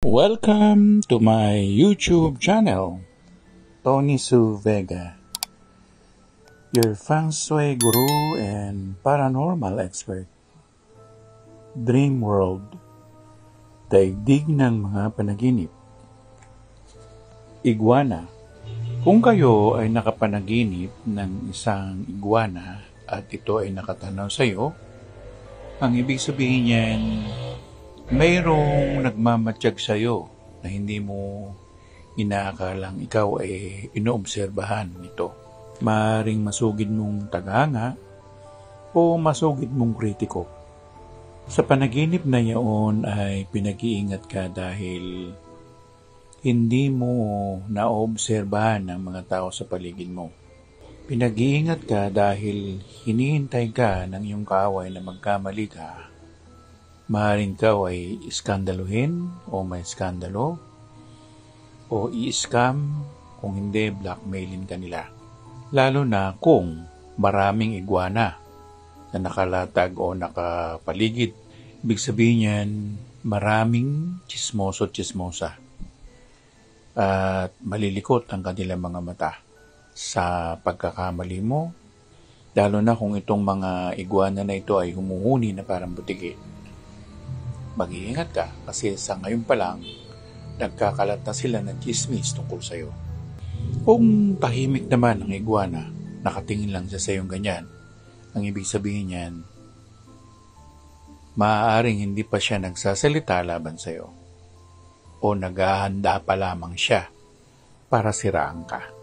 Welcome to my YouTube channel, Tony Su Vega, your feng shui guru and paranormal expert. Dream World, daigdig ng mga panaginip. Iguana. Kung kayo ay nakapanaginip ng isang iguana at ito ay nakatanaw sa iyo, ang ibig sabihin niyan, mayroong nagmamatsyag sa iyo na hindi mo inaakalang ikaw ay inoobserbahan nito. Maaring masugid mong tagahanga o masugid mong kritiko. Sa panaginip na iyon ay pinag-iingat ka dahil hindi mo naobserbahan ng mga tao sa paligid mo. Pinag-iingat ka dahil hinihintay ka ng iyong kaaway na magkamali ka. Maaaring ikaw ay iskandaluhin o may skandalo o i-scam, kung hindi blackmailin ka nila. Lalo na kung maraming iguana na nakalatag o nakapaligid. Ibig sabihin yan, maraming tsismoso tsismosa at malilikot ang kanilang mga mata sa pagkakamali mo, lalo na kung itong mga iguana na ito ay humuhuni na parang butiki. Mag-iingat ka kasi sa ngayon pa lang, nagkakalat na sila ng chismis tungkol sa'yo. Kung tahimik naman ang iguana, nakatingin lang siya sa iyong ganyan, ang ibig sabihin niyan, maaaring hindi pa siya nagsasalita laban sa'yo o naghahanda pa lamang siya para siraan ka.